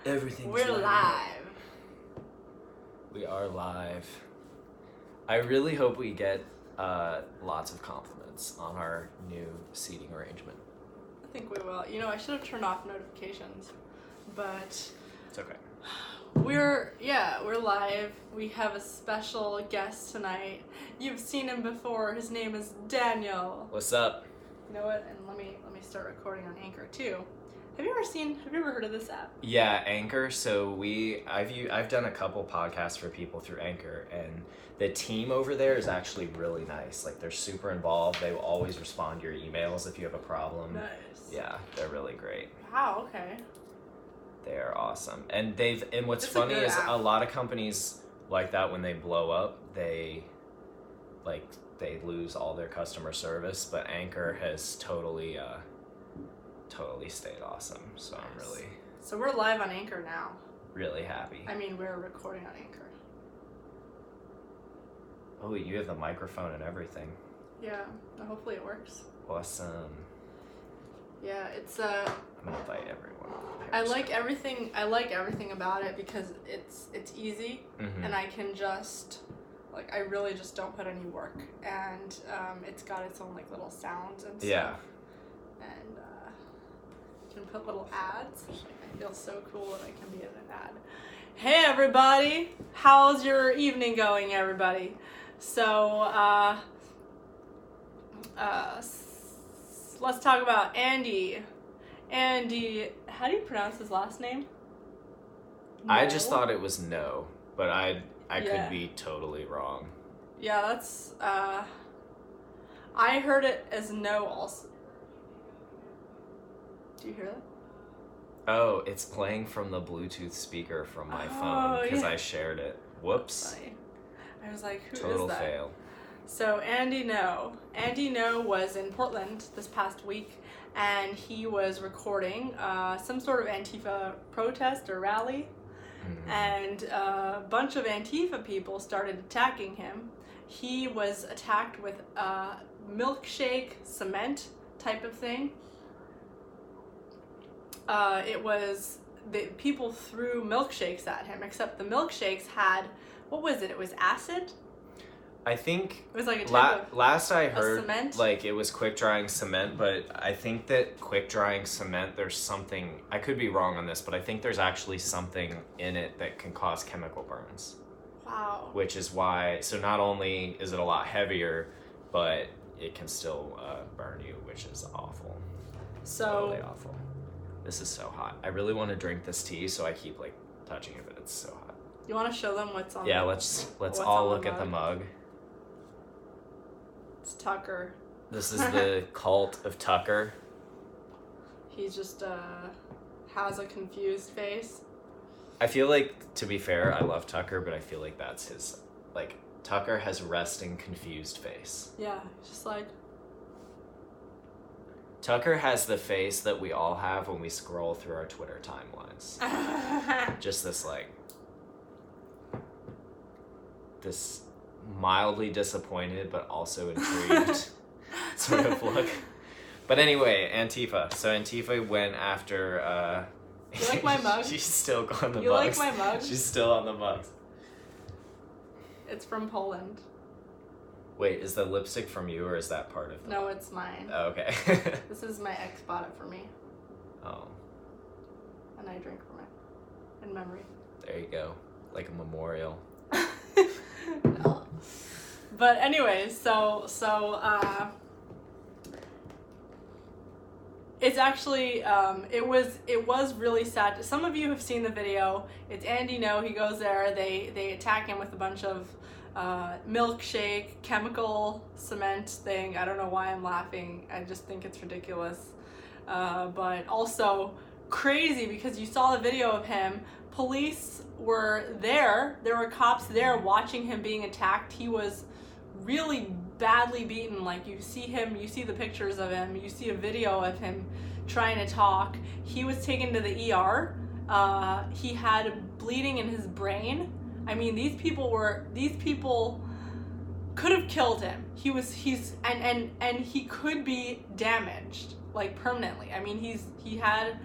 Everything's We're live. We are live. I really hope we get lots of compliments on our new seating arrangement. I think we will. You know, I should have turned off notifications, but It's okay. we're live. We have a special guest tonight. You've seen him before. His name is Daniel. What's up? You know what? And let me start recording on Anchor too. Have you ever heard of this app? Yeah, Anchor. So I've done a couple podcasts for people through Anchor, and the team over there is actually really nice. Like, they're super involved. They will always respond to your emails if you have a problem. Nice. Yeah, they're really great. Wow, okay. They're awesome. And what's It's a funny good is app. a lot of companies like that, when they blow up, they lose all their customer service, but Anchor has totally stayed awesome. So I'm So we're live on Anchor now. really happy. I mean, we're recording on Anchor. Oh, you have the microphone and everything. Yeah, hopefully it works. Awesome. Yeah, it's I'm gonna invite everyone. I like everything about it because it's easy, Mm-hmm. and I can just I really just don't put any work, and it's got its own little sounds and stuff. Yeah. And you can put little ads. I feel so cool that I can be in an ad. Hey everybody, how's your evening going, everybody? So let's talk about Andy. Andy, how do you pronounce his last name? I just No? thought it was no, but I Yeah. could be totally wrong. Yeah, that's I heard it as no also. Do you hear that? Oh, it's playing from the Bluetooth speaker from my Oh, phone because yeah. I shared it. Whoops. Funny. I was like, who Total is that? fail. So Andy Ngo was in Portland this past week, and he was recording some sort of Antifa protest or rally, Mhm. and a bunch of Antifa people started attacking him. He was attacked with a milkshake cement type of thing. People threw milkshakes at him, except the milkshakes had, what was it? It was acid? I think It was like a type of last I heard, cement? it was quick drying cement, but I think that quick drying cement, there's something, I could be wrong on this, but I think there's actually something in it that can cause chemical burns, Wow. which is why, so not only is it a lot heavier, but it can still burn you, which is awful. Totally So, awful. This is so hot. I really want to drink this tea, so I keep touching it, but it's so hot. you want to show them what's on Yeah, the, let's what's all on look the at the mug. It's Tucker. This is the cult of Tucker. He just has a confused face. I feel like, to be fair, I love Tucker, but I feel like that's his, Tucker has resting confused face. Yeah, just Tucker has the face that we all have when we scroll through our Twitter timelines. Just this mildly disappointed but also intrigued sort of look. But anyway, Antifa. So Antifa went after You like my mug? She's still on the You mugs. like my mug? She's still on the mugs. It's from Poland. Wait, is the lipstick from you, or is that part of the No, it's mine. Oh, okay. This is my ex bought it for me, Oh, and I drink from it in memory. there you go. Like a memorial. No. But anyway, so it's actually it was really sad. Some of you have seen the video. It's Andy Ngo. He goes there. They attack him with a bunch of milkshake, chemical cement thing. I don't know why I'm laughing. I just think it's ridiculous. But also crazy because you saw the video of him. Police were there. There were cops there watching him being attacked. He was really badly beaten. You see the pictures of him. You see a video of him trying to talk. He was taken to the ER. He had bleeding in his brain. I mean, these people could have killed him. And he could be damaged. like permanently. I mean, he had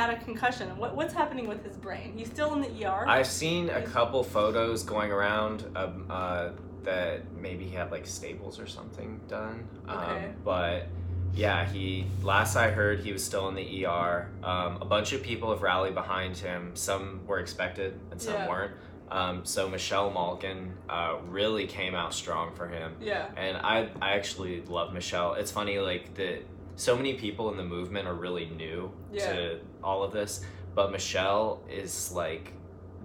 a concussion. What's happening with his brain? He's still in the ER. I've seen a couple photos going around that maybe he had like staples or something done. Okay. But yeah, last I heard he was still in the ER. A bunch of people have rallied behind him. Some were expected and some weren't. So Michelle Malkin really came out strong for him. Yeah. And I actually love Michelle. It's funny, like, so many people in the movement are really new to all of this, but Michelle is like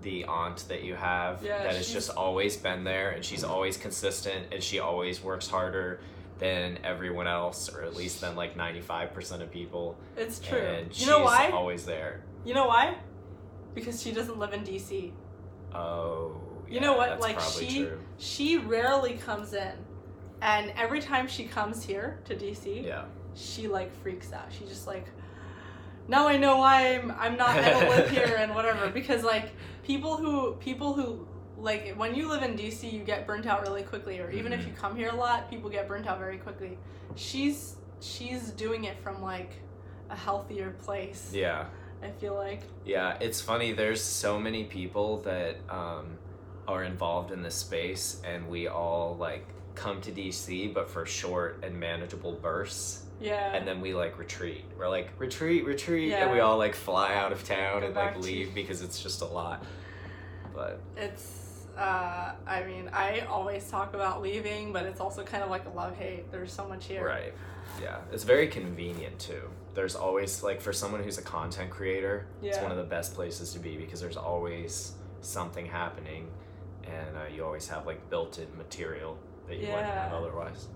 the aunt that you have that has just always been there, and she's always consistent, and she always works harder than everyone else, or at least than like 95% of people. It's true. And you know why? She's always there. You know why? Because she doesn't live in DC. Oh, yeah, you know what? That's like she rarely comes in, and every time she comes here to DC, she like freaks out. She just like, now I know why I don't live here and whatever. Because like people who like, when you live in DC, you get burnt out really quickly, or even if you come here a lot, people get burnt out very quickly. She's doing it from like a healthier place. Yeah. I feel like. Yeah, it's funny. There's so many people that are involved in this space, and we all like come to DC, but for short and manageable bursts. Yeah. And then we like retreat. We're like retreat, and we all like fly out of town and like leave because it's just a lot. But it's. I mean, I always talk about leaving, but it's also kind of like a love-hate. There's so much here. Right. Yeah. It's very convenient too. There's always, like, for someone who's a content creator, it's one of the best places to be because there's always something happening, and you always have like built-in material that you wouldn't have otherwise.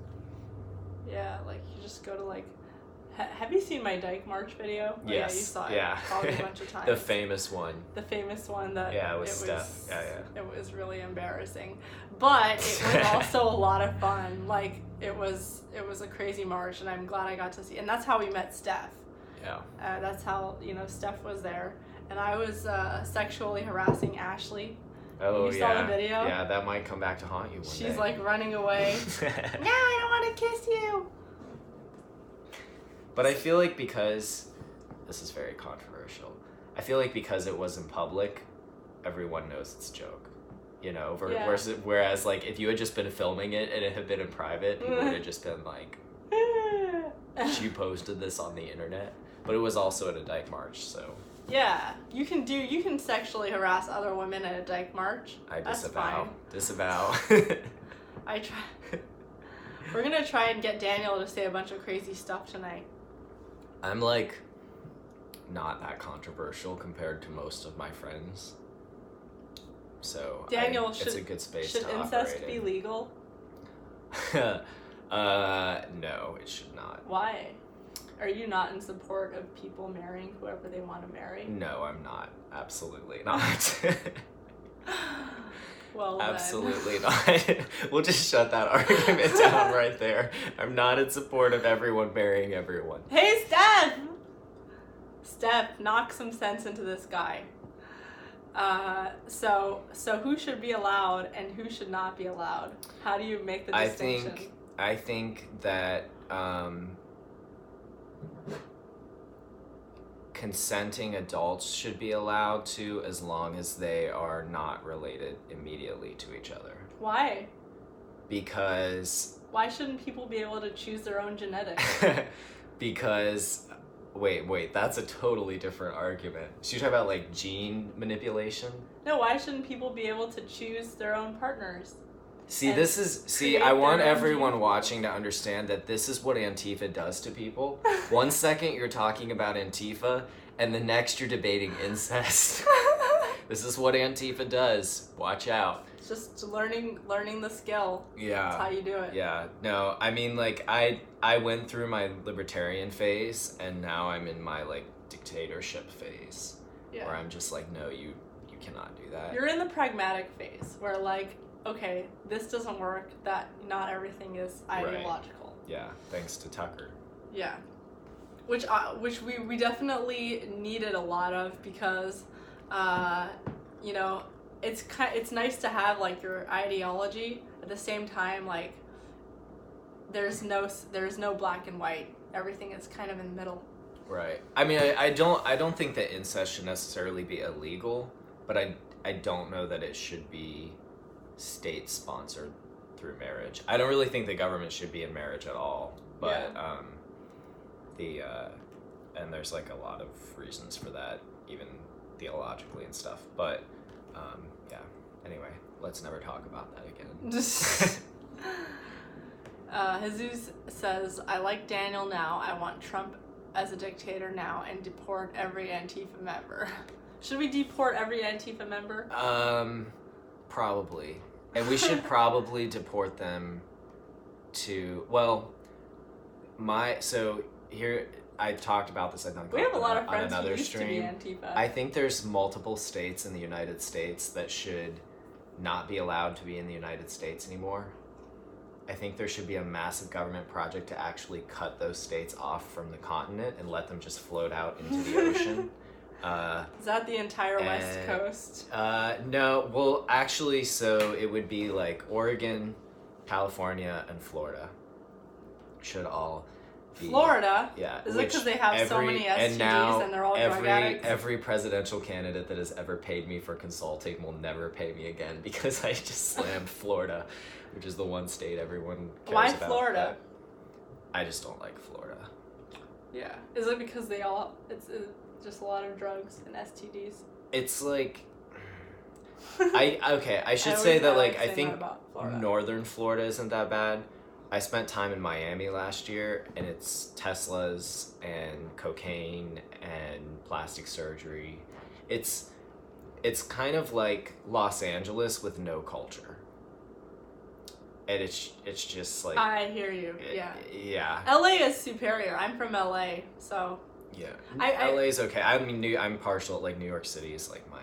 Yeah, like you just go to like. Have you seen my Dyke March video? Yes. Yeah, you saw it probably a bunch of times. The famous one. The famous one that with Steph. It was really embarrassing, but it was also a lot of fun. Like it was a crazy march, and I'm glad I got to see. And that's how we met Steph. Yeah. That's how Steph was there, and I was sexually harassing Ashley. Oh, you saw the video? Yeah, that might come back to haunt you one day. She's like running away. No, I don't want to kiss you. But I feel like because, this is very controversial, I feel like because it was in public, everyone knows it's a joke, whereas like if you had just been filming it and it had been in private, people would have just been like, she posted this on the internet. But it was also at a Dyke March, so. Yeah, you can sexually harass other women at a Dyke March. I disavow. I try. We're gonna try and get Daniel to say a bunch of crazy stuff tonight. I'm like not that controversial compared to most of my friends. So Daniel, it's a good space should to incest operate be in. legal? No, it should not. Why? Are you not in support of people marrying whoever they want to marry? No, I'm not. Absolutely not. Well, absolutely not. We'll just shut that argument down right there. I'm not in support of everyone marrying everyone. Hey, Steph! Steph, knock some sense into this guy. So who should be allowed and who should not be allowed? How do you make the distinction? I think that consenting adults should be allowed to, as long as they are not related immediately to each other. Why? Because... Why shouldn't people be able to choose their own genetics? Because... Wait, that's a totally different argument. So you're talking about, like, gene manipulation? No, why shouldn't people be able to choose their own partners? I want everyone watching to understand that this is what Antifa does to people. One second you're talking about Antifa, and the next you're debating incest. This is what Antifa does. Watch out. It's just learning the skill. Yeah. That's how you do it. Yeah. No, I mean, like, I went through my libertarian phase, and now I'm in my, like, dictatorship phase. Yeah. Where I'm just like, no, you cannot do that. You're in the pragmatic phase, where, like, okay, this doesn't work, that not everything is ideological. Right. Yeah, thanks to Tucker. Yeah. Which we definitely needed a lot of, because, it's nice to have, like, your ideology. At the same time, like, there's no black and white everything is kind of in the middle. Right. I mean, I don't think that incest should necessarily be illegal, but I don't know that it should be state sponsored through marriage. I don't really think the government should be in marriage at all, but and there's like a lot of reasons for that, even theologically and stuff. But yeah. Anyway, let's never talk about that again. Jesus says, I like Daniel now. I want Trump as a dictator now and deport every Antifa member. Should we deport every Antifa member? Probably. And we should probably deport them to, well, so here, I talked about this, I think, we have a lot of friends on another who used stream. to be Antifa. I think there's multiple states in the United States that should not be allowed to be in the United States anymore. I think there should be a massive government project to actually cut those states off from the continent and let them just float out into the ocean. Is that the entire West Coast? No, well, actually, so it would be like Oregon, California, and Florida should all be... Florida? Yeah. Is it because they have so many STDs and they're all drug addicts? Every presidential candidate that has ever paid me for consulting will never pay me again because I just slammed Florida, which is the one state everyone cares Why about. Florida? I just don't like Florida. Yeah. Is it because it's just a lot of drugs and STDs? It's like... I should say that, like, I think northern Florida isn't that bad. I spent time in Miami last year, and it's Teslas and cocaine and plastic surgery. It's kind of like Los Angeles with no culture. And it's just like... I hear you, yeah. Yeah. LA is superior. I'm from LA, so... Yeah. LA's okay. I mean, I'm partial, like, New York City is like my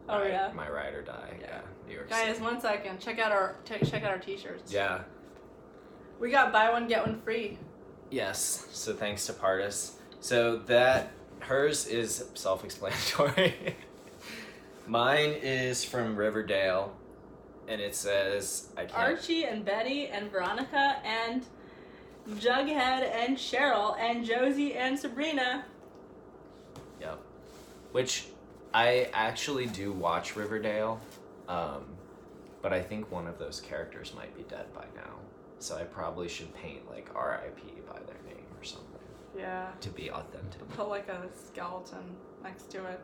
ride or die. Yeah. New York City. Guys, 1 second. Check out our t-shirts. Yeah. We got buy one get one free. Yes. So thanks to Pardes. So hers is self-explanatory. Mine is from Riverdale, and it says Archie and Betty and Veronica and Jughead and Cheryl and Josie and Sabrina. Yep. Which I actually do watch Riverdale, but I think one of those characters might be dead by now. So I probably should paint like R.I.P. by their name or something. Yeah. To be authentic. Put like a skeleton next to it.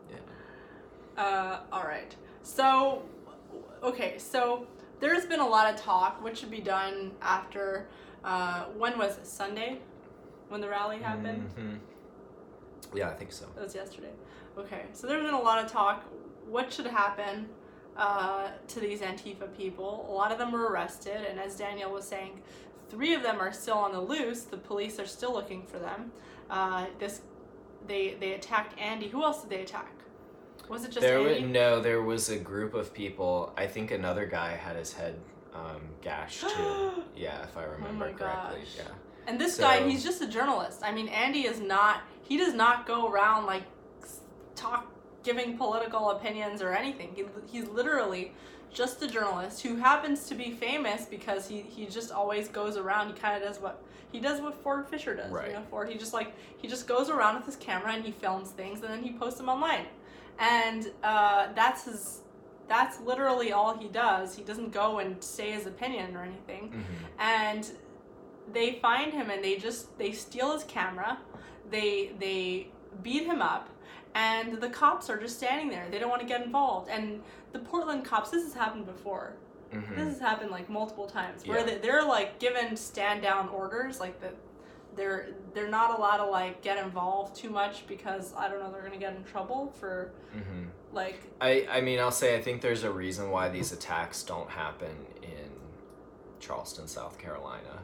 Yeah. Alright. So there's been a lot of talk, what should be done after, when was it, Sunday? When the rally happened? Mm-hmm. Yeah, I think so. It was yesterday. Okay, so there's been a lot of talk, what should happen to these Antifa people. A lot of them were arrested, and as Daniel was saying, 3 of them are still on the loose. The police are still looking for them. They attacked Andy. Who else did they attack? Was it just Andy? No, there was a group of people. I think another guy had his head gashed too. Yeah, if I remember correctly. Gosh. Yeah. And this guy, he's just a journalist. I mean, Andy is not. He does not go around like giving political opinions or anything. He's literally just a journalist who happens to be famous because he just always goes around. He kind of does what Ford Fisher does. Right. You know, Ford. He just goes around with his camera and he films things and then he posts them online. And that's literally all he does. He doesn't go and say his opinion or anything. Mm-hmm. And they find him and they steal his camera. They beat him up. And the cops are just standing there. They don't want to get involved. And the Portland cops, this has happened before. Mm-hmm. This has happened like multiple times where they're like given stand down orders, like that they're not allowed to like get involved too much because I don't know, they're gonna get in trouble for like. I mean, I'll say I think there's a reason why these attacks don't happen in Charleston, South Carolina,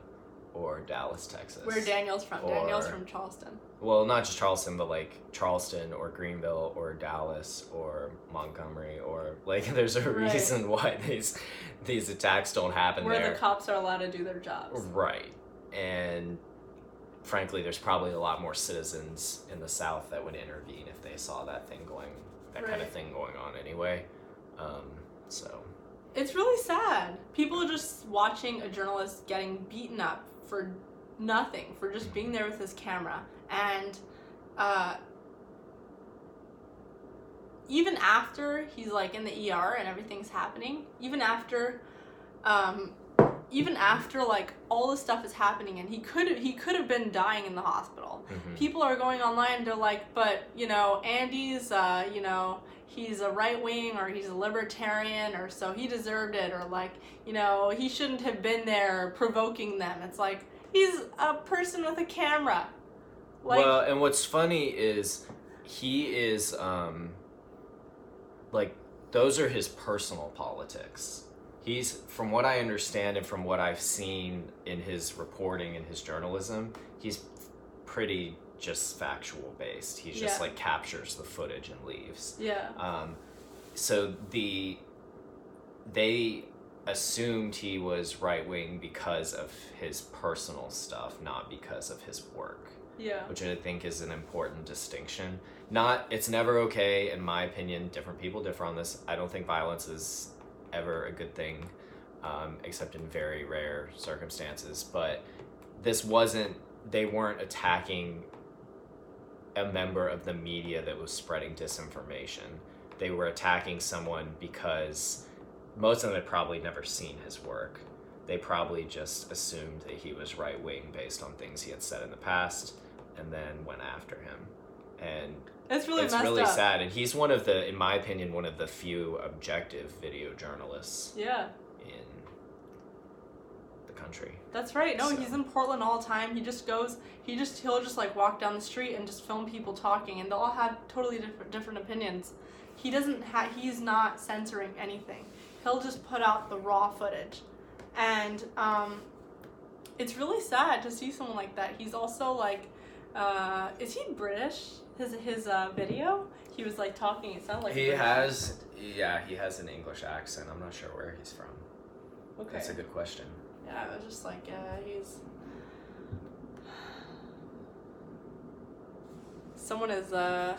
or Dallas, Texas. Where Daniel's from. Daniel's from Charleston. Well, not just Charleston, but like Charleston or Greenville or Dallas or Montgomery or like there's a reason why these attacks don't happen where there. The cops are allowed to do their jobs. Right. And frankly, there's probably a lot more citizens in the South that would intervene if they saw that kind of thing going on anyway. So it's really sad. People are just watching a journalist getting beaten up for nothing for just being there with his camera. And even after he's like in the ER and everything's happening, even after like all this stuff is happening and he could have been dying in the hospital. People are going online and they're like, but Andy's he's a right wing or he's a libertarian or so he deserved it, or like he shouldn't have been there provoking them. It's like, he's a person with a camera. Like, well, and what's funny is he is like, those are his personal politics. He's, from what I understand and from what I've seen in his reporting and his journalism, he's pretty just factual based. He's just like captures the footage and leaves. Yeah. So they assumed he was right wing because of his personal stuff, not because of his work. Yeah. Which I think is an important distinction. It's never okay, in my opinion. Different people differ on this. I don't think violence is ever a good thing, except in very rare circumstances. But they weren't attacking a member of the media that was spreading disinformation. They were attacking someone because most of them had probably never seen his work. They probably just assumed that he was right-wing based on things he had said in the past, and then went after him. And it's really sad. And he's in my opinion, one of the few objective video journalists in the country. That's right. No, he's in Portland all the time. He'll just like walk down the street and just film people talking, and they'll all have totally different opinions. He's not censoring anything. He'll just put out the raw footage. And it's really sad to see someone like that. He's also like, is he British? His video, he was like talking. It sounded like he has an English accent. I'm not sure where he's from. Okay, that's a good question. Yeah, I was just like, he's. Someone is.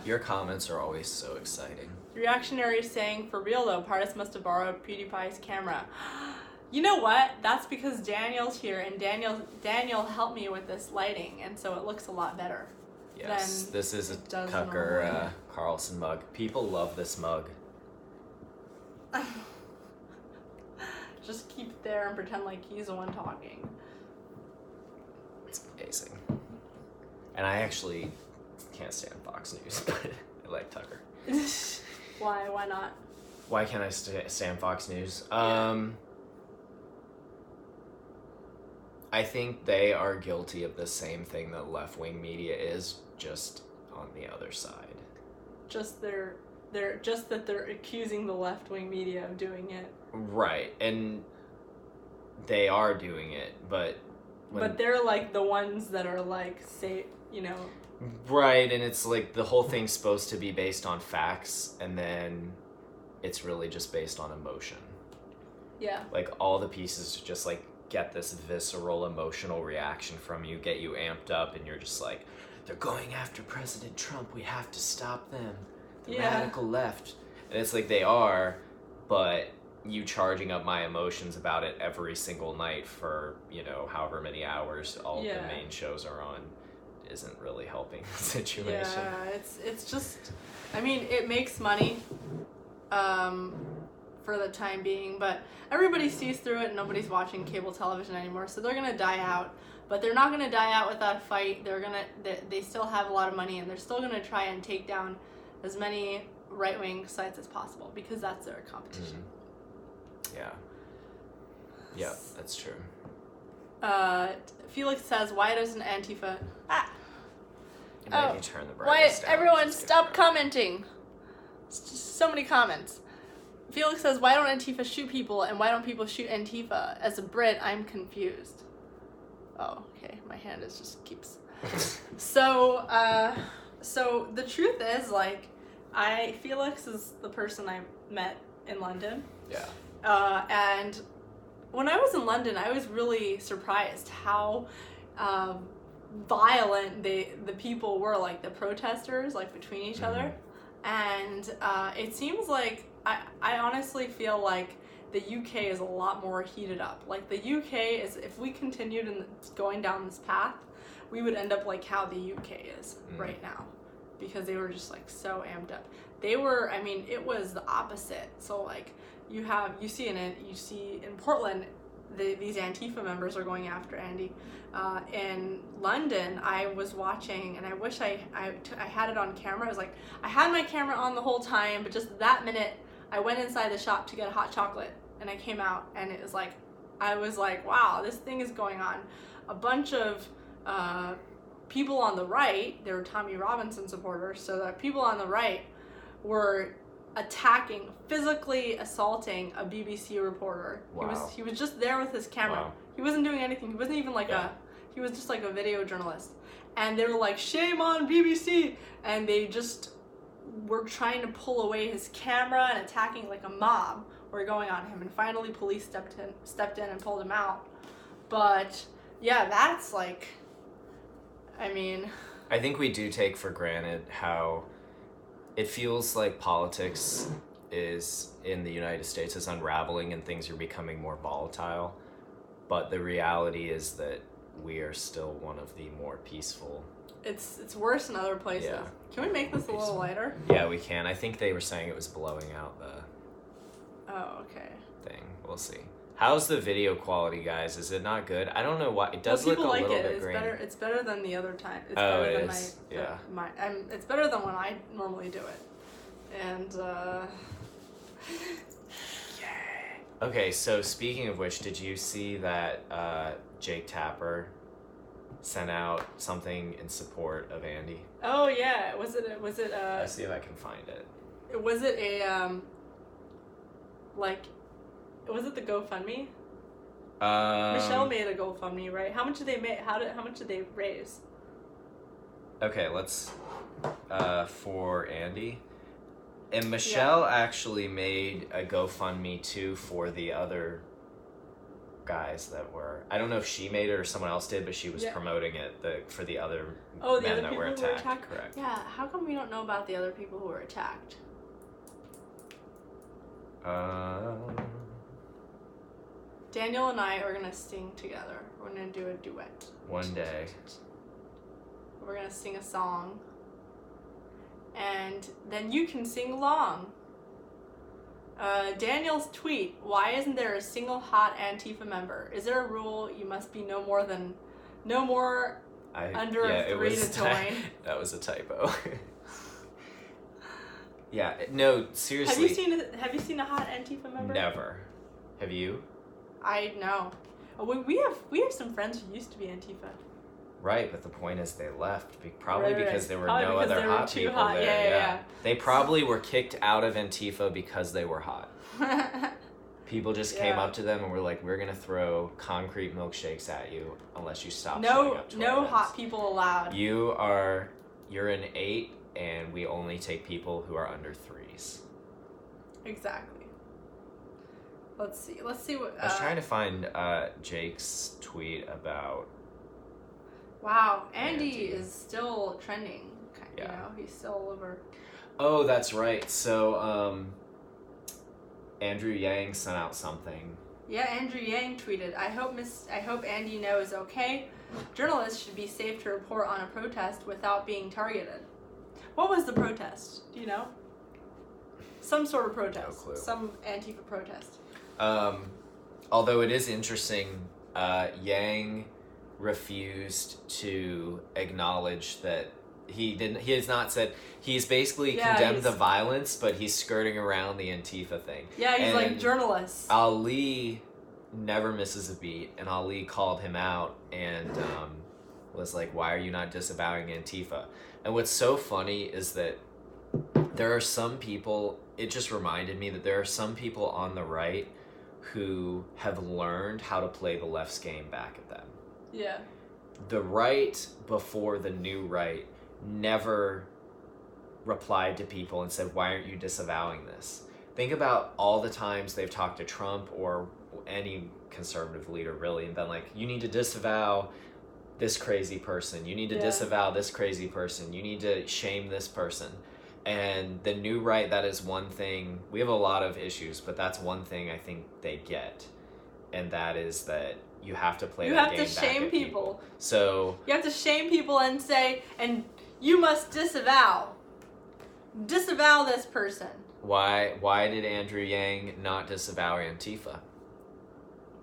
Your comments are always so exciting. Reactionary saying, for real though, Pardes must have borrowed PewDiePie's camera. You know what? That's because Daniel's here, and Daniel helped me with this lighting, and so it looks a lot better. Yes, this is a Tucker Carlson mug. People love this mug. Just keep it there and pretend like he's the one talking. It's amazing. And I actually can't stand Fox News, but I like Tucker. Why? Why not? Why can't I stand Fox News? I think they are guilty of the same thing that left-wing media is, just on the other side. Just that they're accusing the left-wing media of doing it. Right, and they are doing it, but they're like the ones that are like, Right, and it's like the whole thing's supposed to be based on facts, and then it's really just based on emotion. Yeah. Like, all the pieces just like get this visceral emotional reaction from you, get you amped up, and you're just like, they're going after President Trump, we have to stop them, the radical left. And it's like, they are, but you charging up my emotions about it every single night for however many hours all the main shows are on isn't really helping the situation. Yeah, it's just, I mean, it makes money for the time being, but everybody sees through it and nobody's watching cable television anymore, so they're gonna die out. But they're not gonna die out without a fight. They still have a lot of money, and they're still gonna try and take down as many right-wing sites as possible because that's their competition. Yeah, that's true. Felix says, why doesn't Antifa... Maybe turn the brightness down. Everyone stop commenting. It's just so many comments. Felix says, why don't Antifa shoot people, and why don't people shoot Antifa? As a Brit, I'm confused. Oh, okay. My hand keeps... So the truth is, like, Felix is the person I met in London. Yeah. And when I was in London, I was really surprised how violent the people were, like the protesters, like between each other. And it seems like I honestly feel like the UK is a lot more heated up. Like the UK is, if we continued going down this path, we would end up like how the UK is right now, because they were just like so amped up. They were, I mean, it was the opposite. So like you see in Portland, these Antifa members are going after Andy. In London, I was watching, and I wish I had it on camera. I was like, I had my camera on the whole time, but just that minute, I went inside the shop to get a hot chocolate, and I came out, and it was like, I was like, wow, this thing is going on. A bunch of people on the right, they were Tommy Robinson supporters, so that people on the right were attacking, physically assaulting a BBC reporter. Wow. He was just there with his camera. Wow. He wasn't doing anything. He wasn't even like he was just like a video journalist. And they were like, shame on BBC! And they just were trying to pull away his camera and attacking like a mob were going on him. And finally police stepped in and pulled him out. But yeah, that's like, I mean, I think we do take for granted how it feels like politics is in the United States is unraveling and things are becoming more volatile. But the reality is that we are still one of the more peaceful. It's worse in other places. Yeah. Can we make this a little lighter? Yeah, we can. I think they were saying it was blowing out the thing. We'll see. How's the video quality, guys? Is it not good? I don't know why. It does look a little bit grainy. It's better than the other time. It's better than it is. it's better than when I normally do it. And Okay, so speaking of which, did you see that Jake Tapper sent out something in support of Andy? Oh yeah, was it Let's see if I can find it. Was it a was it the GoFundMe? Michelle made a GoFundMe, right? How much did they make? How much did they raise? Okay, let's for Andy. And Michelle actually made a GoFundMe too for the other guys that were. I don't know if she made it or someone else did, but she was promoting it for the other men that were attacked. Correct. Yeah. How come we don't know about the other people who were attacked? Daniel and I are gonna sing together. We're gonna do a duet. One day. We're gonna sing a song. And then you can sing along. Daniel's tweet, why isn't there a single hot Antifa member? Is there a rule you must be no more under a 3 to join? That was a typo. Yeah, no, seriously. Have you seen a hot Antifa member? Never. Have you? I know. We have some friends who used to be Antifa. Right, but the point is they left, probably because there were no other hot people there. Yeah. They probably were kicked out of Antifa because they were hot. People just came up to them and were like, we're going to throw concrete milkshakes at you unless you stop showing up to our events. Hot people allowed. You're an 8, and we only take people who are under 3s. Exactly. Let's see what... I was trying to find Jake's tweet about... Wow, Andy is still trending. You know, he's still over. Oh, that's right. So, Andrew Yang sent out something. Yeah, Andrew Yang tweeted, I hope Andy Ngo is okay. Journalists should be safe to report on a protest without being targeted. What was the protest? Do you know? Some sort of protest. No clue. Some Antifa protest. Although it is interesting, Yang refused to acknowledge that he has not said, he's basically condemned the violence, but he's skirting around the Antifa thing. Yeah, he's like journalists. Ali never misses a beat, and Ali called him out and was like, why are you not disavowing Antifa? And what's so funny is that there are some people, it just reminded me that there are some people on the right who have learned how to play the left's game back at them. Yeah. The right before the new right never replied to people and said, why aren't you disavowing this? Think about all the times they've talked to Trump or any conservative leader really and been like, you need to disavow this crazy person. You need to disavow this crazy person. You need to shame this person. And the new right, that is one thing. We have a lot of issues, but that's one thing I think they get. And that is that you have to play that game back at people. You have to shame people. So you have to shame people and say, and you must disavow this person. Why did Andrew Yang not disavow Antifa?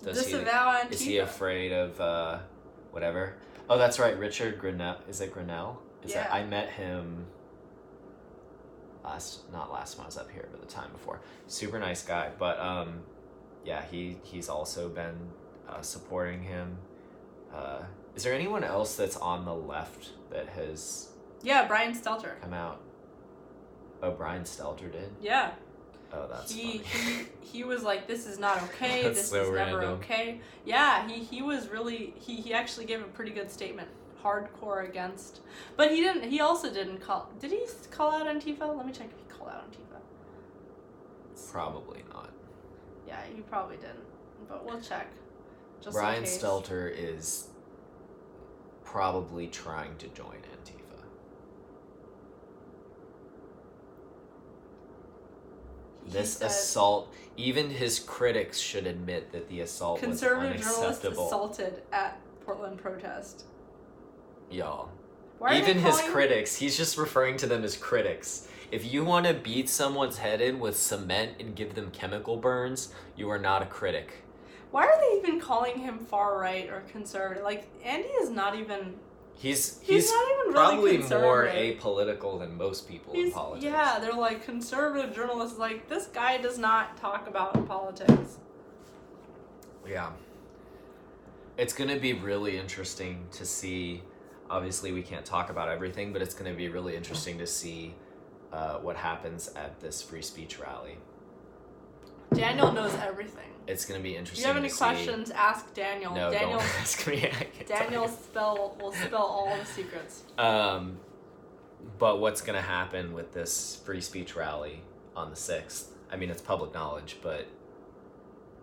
Antifa. Is he afraid of whatever? Oh, that's right, Richard Grinnell. Is it Grinnell? I met him not last time I was up here, but the time before. Super nice guy, but yeah, he's also been supporting him. Is there anyone else that's on the left that has? Yeah, Brian Stelter come out. Oh, Brian Stelter did? Yeah. Oh, that's funny. He was like, this is not okay. This so is never okay. Yeah, he was really he actually gave a pretty good statement. Hardcore against, but he also didn't call. Did he call out Antifa? Let me check if he called out Antifa. Probably not. Yeah, he probably didn't, but we'll check. Just Brian Stelter is probably trying to join Antifa. This assault, even his critics should admit that the assault was unacceptable. Conservative journalist assaulted at Portland protest. Y'all. Even his critics, he's just referring to them as critics. If you want to beat someone's head in with cement and give them chemical burns, you are not a critic. Why are they even calling him far right or conservative? Like, Andy is not even... He's not even probably really more apolitical than most people in politics. Yeah, they're like, conservative journalists, like, this guy does not talk about politics. Yeah. It's going to be really interesting to see... Obviously, we can't talk about everything, but it's going to be really interesting to see what happens at this free speech rally. Daniel knows everything. It's going to be interesting. If you have any questions, ask Daniel. No, Daniel, don't ask me. Daniel will spill all the secrets. But what's going to happen with this free speech rally on the 6th? I mean, it's public knowledge, but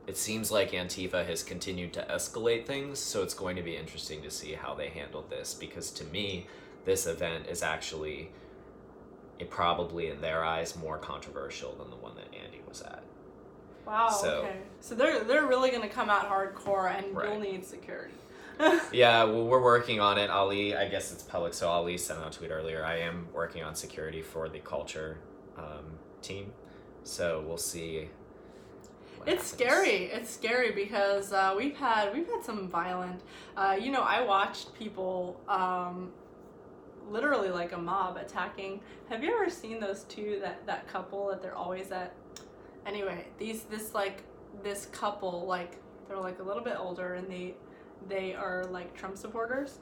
it seems like Antifa has continued to escalate things, so it's going to be interesting to see how they handle this, because to me, this event is actually, probably in their eyes, more controversial than the one that Andy was at. Wow, okay. So they're really going to come out hardcore, and right. You'll need security. Yeah, well, we're working on it. Ali, I guess it's public, so Ali sent out a tweet earlier. I am working on security for the culture team, so we'll see. It's scary. It's scary because we've had some violent. I watched people, literally like a mob attacking. Have you ever seen those two that couple that they're always at? Anyway, this couple, like, they're like a little bit older, and they are like Trump supporters,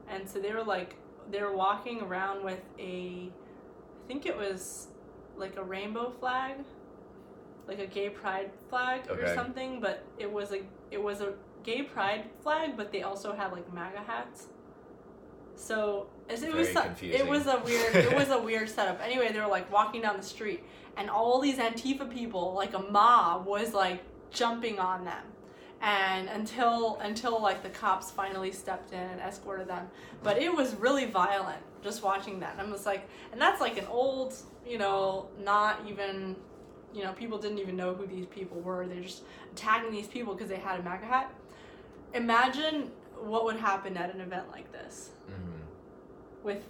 and so they were walking around with I think it was like a rainbow flag. Like a gay pride flag or something, but it was a gay pride flag, but they also had like MAGA hats. So it was a weird setup. Anyway, they were like walking down the street, and all these Antifa people, like a mob, was like jumping on them, and until like the cops finally stepped in and escorted them. But it was really violent just watching that. And I was like, and that's like an old, not even. People didn't even know who these people were. They're just attacking these people because they had a MAGA hat. Imagine what would happen at an event like this, with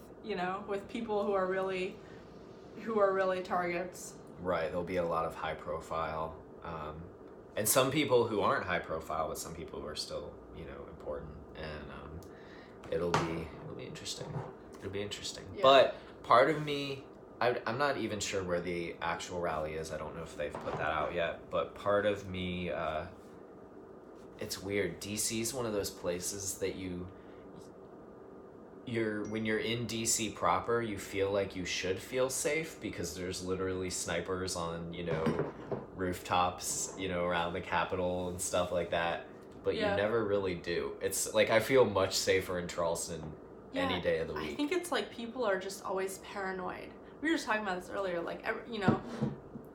people who are really targets. Right. There'll be a lot of high profile, and some people who aren't high profile, but some people who are still, important. And it'll be interesting. It'll be interesting. Yeah. But part of me. I'm not even sure where the actual rally is. I don't know if they've put that out yet. But part of me, it's weird. DC is one of those places that when you're in DC proper, you feel like you should feel safe because there's literally snipers on, rooftops, around the Capitol and stuff like that. But you never really do. It's like I feel much safer in Charleston any day of the week. I think it's like people are just always paranoid. We were just talking about this earlier, like,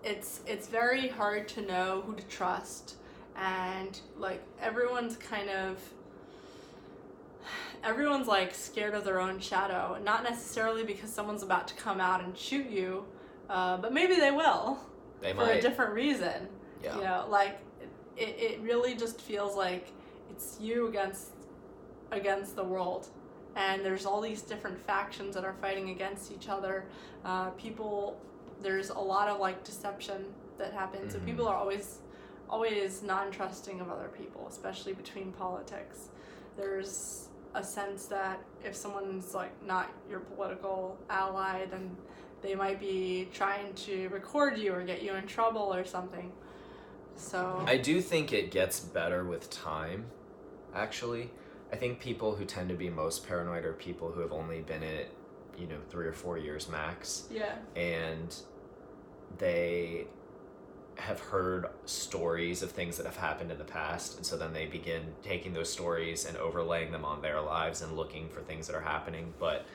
it's very hard to know who to trust, and, like, everyone's kind of, everyone's like scared of their own shadow, not necessarily because someone's about to come out and shoot you, but maybe they will. They for might. a different reason. Yeah. You know, like it really just feels like it's you against the world, and there's all these different factions that are fighting against each other. There's a lot of like deception that happens, so people are always non-trusting of other people, especially between politics. There's a sense that if someone's like not your political ally, then they might be trying to record you or get you in trouble or something. So I do think it gets better with time, actually. I think people who tend to be most paranoid are people who have only been in it, 3 or 4 years max. Yeah. And they have heard stories of things that have happened in the past, and so then they begin taking those stories and overlaying them on their lives and looking for things that are happening. But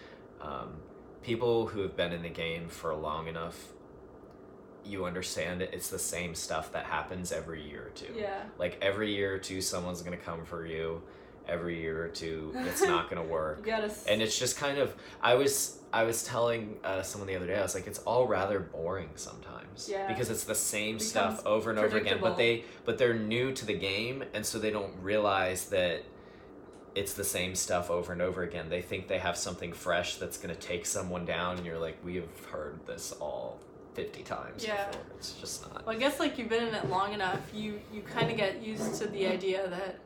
people who have been in the game for long enough, you understand it's the same stuff that happens every year or two. Yeah. Like every year or two, someone's gonna come for you. Every year or two, it's not gonna work. And it's just kind of, I was telling someone the other day, I was like, it's all rather boring sometimes. Yeah. Because it's the same stuff over and over again. But they're new to the game, and so they don't realize that it's the same stuff over and over again. They think they have something fresh that's gonna take someone down, and you're like, we have heard this all 50 times before. It's just not. Well, I guess like you've been in it long enough, you kind of get used to the idea that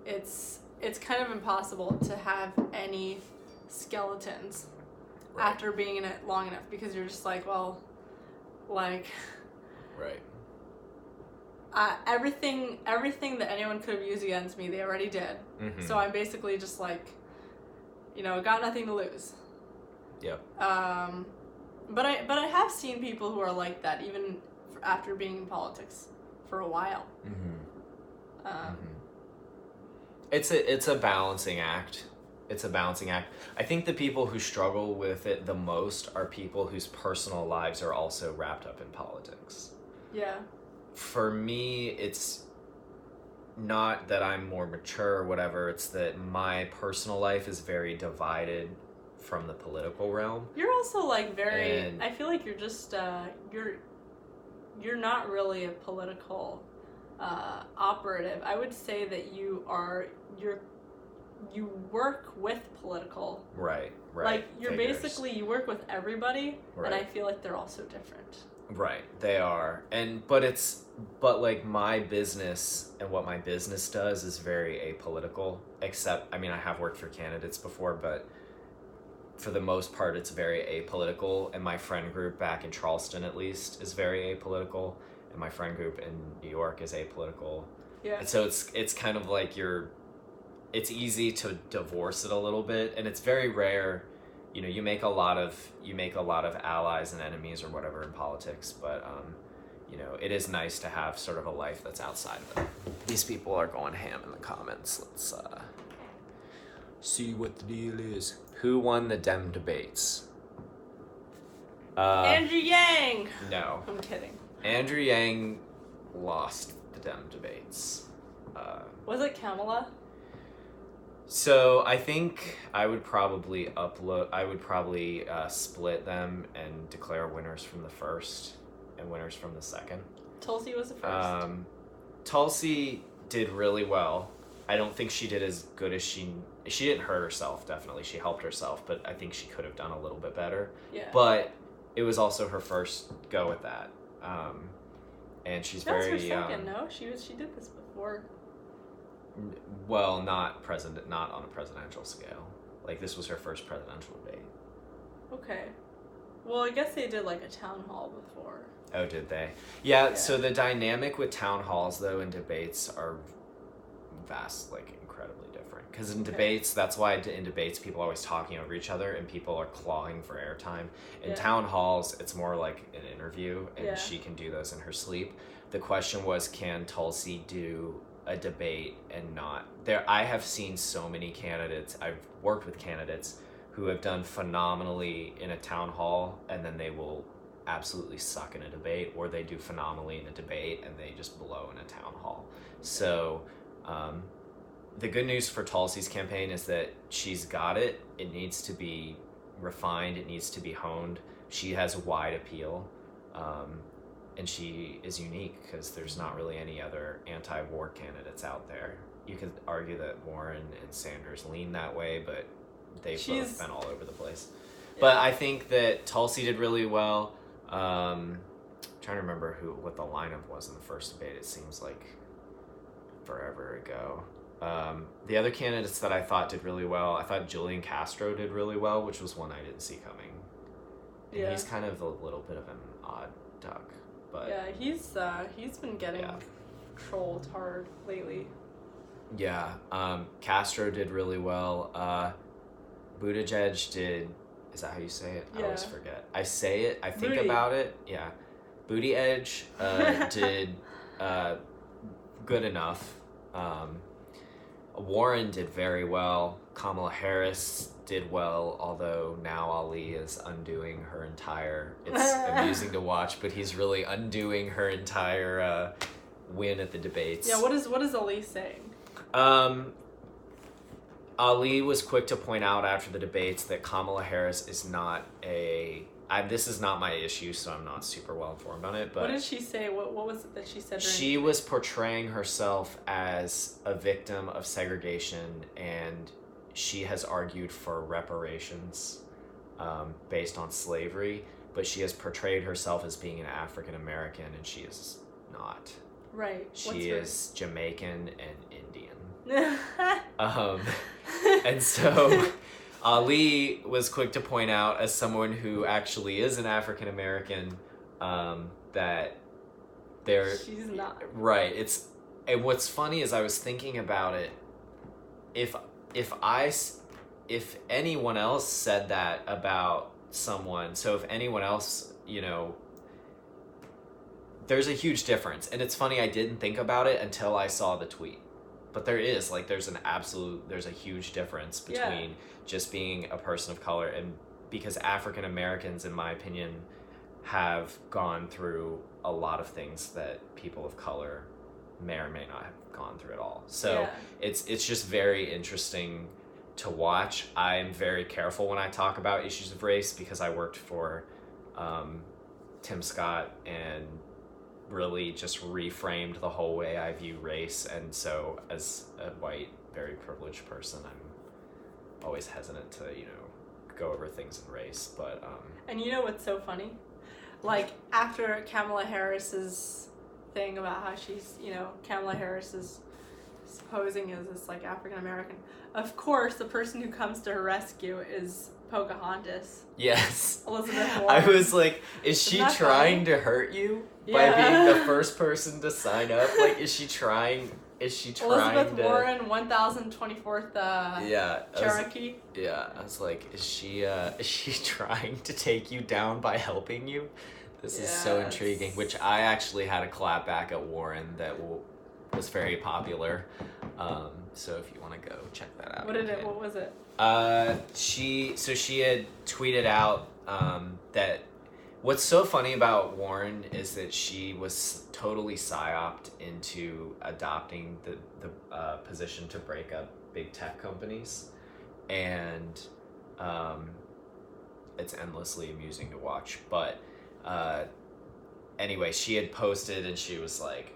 it's kind of impossible to have any skeletons after being in it long enough, because you're just like, well, like, right. Everything that anyone could have used against me, they already did. Mm-hmm. So I'm basically just like, got nothing to lose. Yep. But I have seen people who are like that even after being in politics for a while. It's a balancing act. It's a balancing act. I think the people who struggle with it the most are people whose personal lives are also wrapped up in politics. Yeah. For me, it's not that I'm more mature or whatever, it's that my personal life is very divided from the political realm. You're also like I feel like you're just you're not really a political operative. I would say that you work with political. Right. Like you're figures. basically, you work with everybody, right. And I feel like they're all so different. Right, they are. But like my business and what my business does is very apolitical, except, I have worked for candidates before, but for the most part it's very apolitical, and my friend group back in Charleston at least is very apolitical, and my friend group in New York is apolitical. Yeah. And so it's kind of like it's easy to divorce it a little bit, and it's very rare. You make a lot of allies and enemies or whatever in politics, but it is nice to have sort of a life that's outside of it. These people are going ham in the comments. Let's see what the deal is. Who won the Dem debates? Andrew Yang! No. I'm kidding. Andrew Yang lost the Dem debates. Was it Kamala? So I think I would probably split them and declare winners from the first and winners from the second. Tulsi was the first. Tulsi did really well. I don't think she did as good as she didn't hurt herself, definitely. She helped herself, but I think she could have done a little bit better. Yeah. But it was also her first go at that. And she's that very was her second, no? She did this before. Well, not on a presidential scale. Like, this was her first presidential debate. Okay. Well, I guess they did like a town hall before. Oh, did they? Yeah. So the dynamic with town halls, though, and debates are incredibly different. Because in debates, that's why in debates people are always talking over each other and people are clawing for airtime. In town halls, it's more like an interview, and she can do those in her sleep. The question was, can Tulsi do a debate and not there? I have seen so many candidates, I've worked with candidates who have done phenomenally in a town hall, and then they will absolutely suck in a debate, or they do phenomenally in a debate and they just blow in a town hall. So the good news for Tulsi's campaign is that she's got it. It needs to be refined. It needs to be honed. She has a wide appeal, and she is unique because there's not really any other anti-war candidates out there. You could argue that Warren and Sanders lean that way, but they've both been all over the place. Yeah. But I think that Tulsi did really well. Trying to remember what the lineup was in the first debate. It seems like forever ago. The other candidates that I thought did really well, I thought Julian Castro did really well, which was one I didn't see coming. And he's kind of a little bit of an odd duck, but yeah, he's been getting trolled hard lately. Yeah, Castro did really well. Buttigieg did. Is that how you say it? Yeah. I always forget. I say it. I think Booty. about it. Yeah, Buttigieg did good enough. Warren did very well. Kamala Harris did well, although now Ali is undoing her entire... It's amusing to watch, but he's really undoing her entire win at the debates. Yeah, what is Ali saying? Ali was quick to point out after the debates that Kamala Harris is not this is not my issue, so I'm not super well informed on it. But what did she say? What was it that she said? She was portraying herself as a victim of segregation, and she has argued for reparations based on slavery, but she has portrayed herself as being an African American, and she is not. Right. She is Jamaican and Indian. And so Ali was quick to point out, as someone who actually is an African American, that she's not. Right. And what's funny is I was thinking about it. If anyone else said that about someone, so if anyone else, there's a huge difference. And it's funny, I didn't think about it until I saw the tweet. But there's a huge difference between just being a person of color, and because African Americans, in my opinion, have gone through a lot of things that people of color may or may not have gone through at all. So it's just very interesting to watch. I'm very careful when I talk about issues of race because I worked for Tim Scott and really just reframed the whole way I view race, and so as a white, very privileged person, I'm always hesitant to go over things in race. But and you know what's so funny? Like, after Kamala Harris's thing about how she's Kamala Harris is posing as this like African American, of course the person who comes to her rescue is Pocahontas. Yes. Elizabeth Warren. I was like, is she trying to hurt you by being the first person to sign up? Like, is she trying Elizabeth Warren, 1024th Cherokee. I was like, is she trying to take you down by helping you? This is so intriguing. Which I actually had a clap back at Warren that was very popular. So if you want to go check that out. What was it? She had tweeted out that what's so funny about Warren is that she was totally psyoped into adopting the position to break up big tech companies, and it's endlessly amusing to watch. But anyway, she had posted and she was like,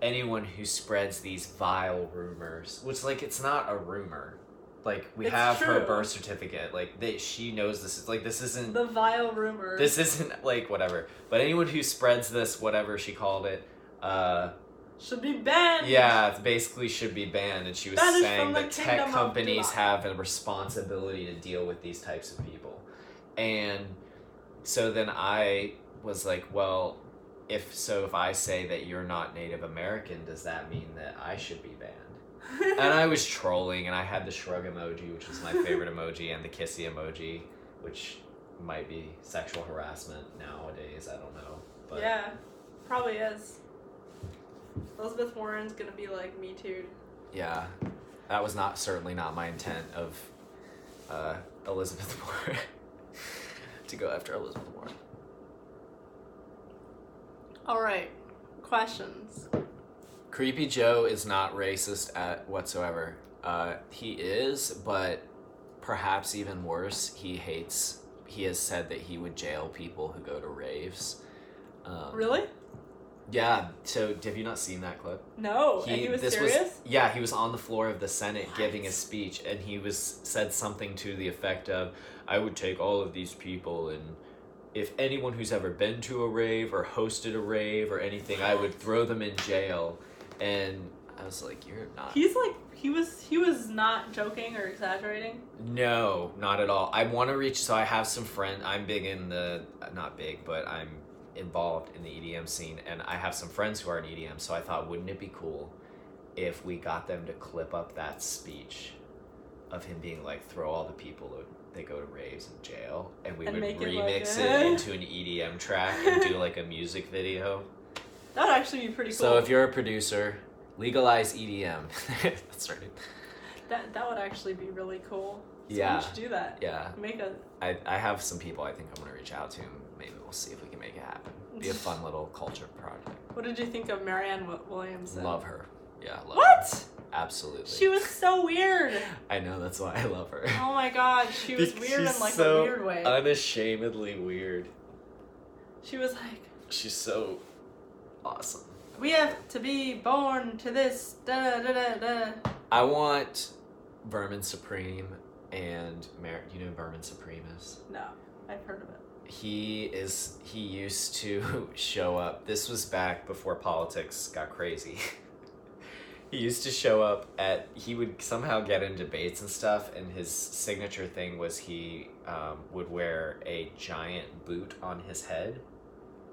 anyone who spreads these vile rumors, which, like, it's not a rumor. Like, it's have true. Her birth certificate. Like, she knows this is, like, this isn't... The vile rumors. This isn't, like, whatever. But anyone who spreads this, whatever she called it, should be banned. Yeah, it basically should be banned. And she was saying that tech companies have a responsibility to deal with these types of people. And so then I was like, well, if I say that you're not Native American, does that mean that I should be banned? And I was trolling, and I had the shrug emoji, which was my favorite emoji, and the kissy emoji, which might be sexual harassment nowadays. I don't know. But yeah, probably is. Elizabeth Warren's gonna be like Me Too. Yeah, that was certainly not my intent of Elizabeth Warren to go after Elizabeth Warren. All right, questions. Creepy Joe is not racist whatsoever. He is, but perhaps even worse, he has said that he would jail people who go to raves. Really? Yeah, so have you not seen that clip? No, and he was serious? Yeah, he was on the floor of the Senate giving a speech, and he said something to the effect of, I would take all of these people, and if anyone who's ever been to a rave or hosted a rave or anything, I would throw them in jail. And I was like, you're not... He's like, he was not joking or exaggerating? No, not at all. I want to reach, so I have some friends, I'm big in the, not big, but I'm involved in the EDM scene, and I have some friends who are in EDM, so I thought, wouldn't it be cool if we got them to clip up that speech of him being like, throw all the people that go to raves in jail, and we would remix it into an EDM track and do like a music video. That would actually be pretty cool. So if you're a producer, legalize EDM. That's right. That would actually be really cool. So Yeah. we should do that. Yeah. Make a... I have some people I think I'm going to reach out to. Maybe we'll see if we can make it happen. Be a fun little culture project. What did you think of Marianne Williamson? Love her. Yeah, love What? her. Absolutely. She was so weird. I know, that's why I love her. Oh my god, she was weird in like a weird way. Unashamedly weird. She was like... She's so awesome. We have to be born to this. Da da da da. I want Vermin Supreme and you know who Vermin Supreme is? No, I've heard of it. He used to show up. This was back before politics got crazy. He used to show up he would somehow get in debates and stuff, and his signature thing was he would wear a giant boot on his head,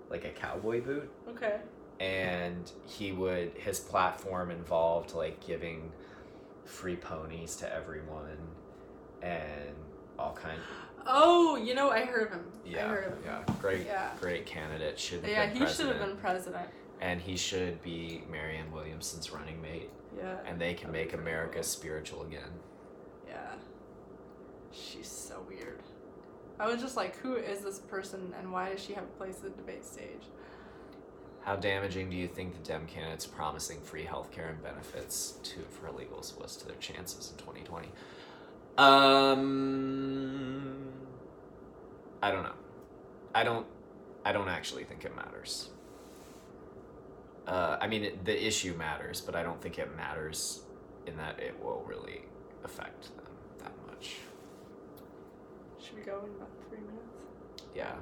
like a cowboy boot. Okay. And his platform involved like giving free ponies to everyone and all kinds. Oh, you know, I heard of him. Yeah, I heard of him. yeah, great candidate. Should have been he president. should have been president. And he should be Marianne Williamson's running mate. Yeah. And they can make America spiritual again. Yeah. She's so weird. I was just like, who is this person and why does she have a place at the debate stage? How damaging do you think the Dem candidates promising free healthcare and benefits for illegals was to their chances in 2020? I don't know. I don't actually think it matters. I mean, the issue matters, but I don't think it matters in that it will really affect them that much. Should we go in about 3 minutes? Yeah,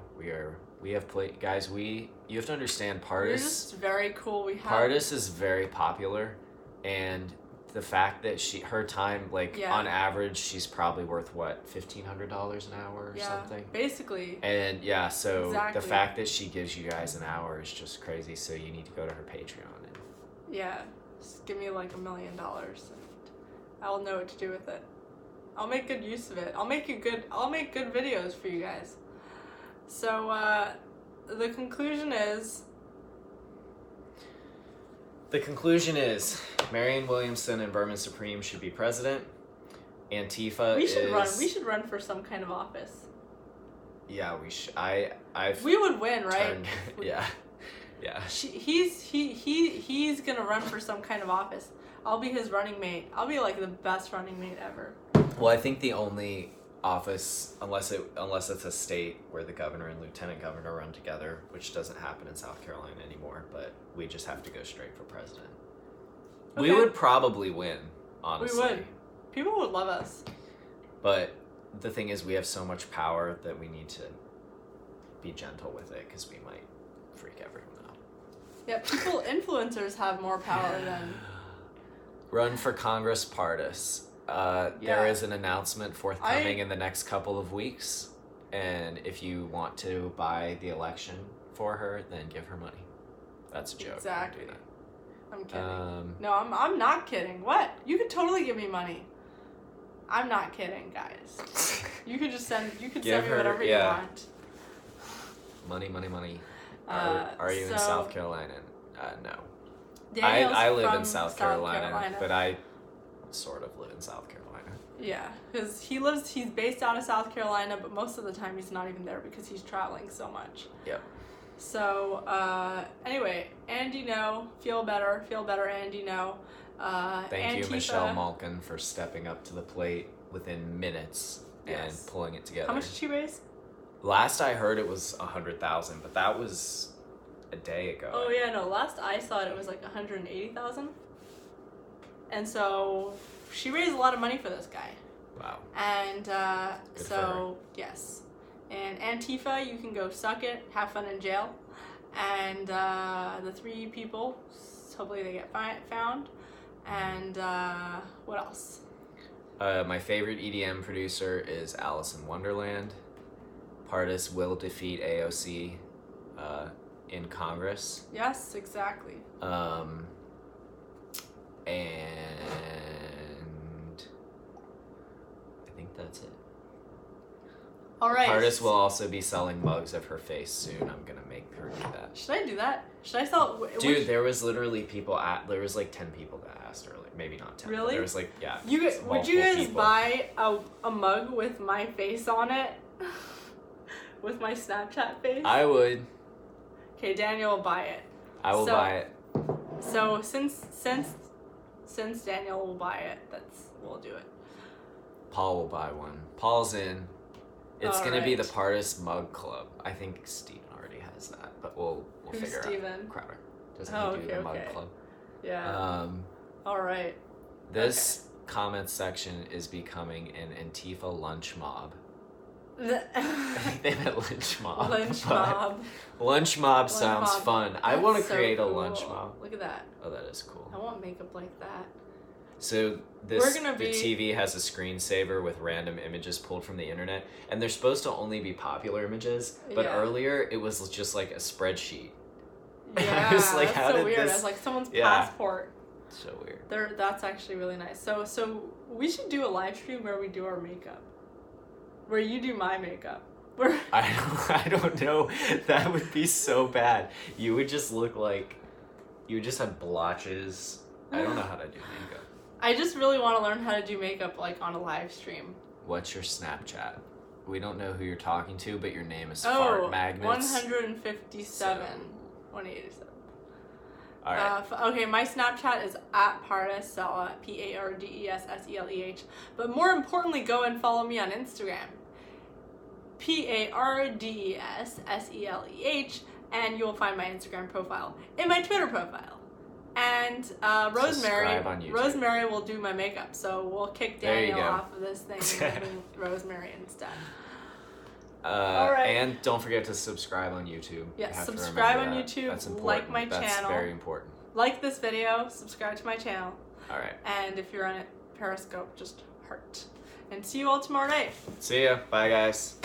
we have played, guys. You have to understand, Pardes. We're just very cool. Pardes is very popular, and the fact that her time, on average, she's probably worth what, $1,500 an hour or something. Basically. And yeah, so exactly. The fact that she gives you guys an hour is just crazy. So you need to go to her Patreon. Yeah, just give me like $1 million, and I'll know what to do with it. I'll make good use of it. I'll make good videos for you guys. So the conclusion is. The conclusion is Marianne Williamson and Vermin Supreme should be president. Antifa We should run for some kind of office. Yeah, we should. We would win, right? Yeah. He's gonna run for some kind of office. I'll be his running mate. I'll be like the best running mate ever. Well, I think the only office, unless it's a state where the governor and lieutenant governor run together, which doesn't happen in South Carolina anymore, but we just have to go straight for president. Okay. We would probably win, honestly. We would. People would love us. But the thing is, we have so much power that we need to be gentle with it, because we might freak everyone out. Yeah, influencers have more power than... Run for Congress, Pardes. There is an announcement forthcoming in the next couple of weeks, and if you want to buy the election for her, then give her money. That's a joke. Exactly. I'm kidding. No, I'm not kidding. What? You could totally give me money. I'm not kidding, guys. You could just send me whatever you want. Money. Are you in South Carolina? No. I live in South Carolina, but I sort of live in South Carolina. Yeah, because he's based out of South Carolina, but most of the time he's not even there because he's traveling so much. Yep. So, anyway, Andy Ngo, feel better, Andy Ngo. Thank you, Antifa. Michelle Malkin, for stepping up to the plate within minutes and pulling it together. How much did she raise? Last I heard, it was 100,000, but that was a day ago. Oh yeah, no. Last I saw it, it was like 180,000. And so she raised a lot of money for this guy. Wow. And Good for her. yes. And Antifa, you can go suck it, have fun in jail. And the 3 people, hopefully they get found. And what else? My favorite EDM producer is Alice in Wonderland. Pardes will defeat AOC in Congress. Yes, exactly. And I think that's it. All right. Pardes will also be selling mugs of her face soon. I'm gonna make her do that. Should I do that? Should I sell? Dude, there was literally people there was like 10 people that asked earlier. Maybe not 10. Really? There was like, yeah. Would you multiple guys people. buy a mug with my face on it? With my Snapchat face? I would. Okay, Daniel will buy it. I will buy it. So since Daniel will buy it, we'll do it. Paul will buy one. Paul's in. It's gonna be the Alright. Pardes Mug Club. I think Steven already has that, but we'll Who's figure Steven? out. Crowder. Doesn't Oh, he do okay, the Mug okay. Club? Yeah. All right. This comment section is becoming an Antifa lunch mob. I think they meant lynch mob. Lunch but mob. Lunch mob sounds mob. fun. I That's want to so create a cool. lunch mob. Look at that. Oh, that is cool. I want makeup like that. So the TV has a screensaver with random images pulled from the internet, and they're supposed to only be popular images. But Yeah. earlier, it was just like a spreadsheet. Yeah, I was like, that's how so did weird. this? It's like someone's Yeah. passport. So weird. That's actually really nice. So we should do a live stream where we do our makeup. Where you do my makeup. Where I don't know. That would be so bad. You would just look like you would just have blotches. I don't know how to do makeup. I just really want to learn how to do makeup like on a live stream. What's your Snapchat? We don't know who you're talking to, but your name is Oh, Fart Magnets. 157. 187. All right. Okay, my Snapchat is @Pardes, PARDESSELEH. But more importantly, go and follow me on Instagram. PARDESSELEH, and you will find my Instagram profile and my Twitter profile. And Subscribe on YouTube. Rosemary will do my makeup, so we'll kick There you Daniel go. off of this thing and do Rosemary instead. And don't forget to subscribe on YouTube. Yes, You have to subscribe remember on that. YouTube, That's important. like my That's channel. very important. Like this video, subscribe to my channel, All right. and if you're on Periscope, just heart. And see you all tomorrow night. See ya. Bye, guys.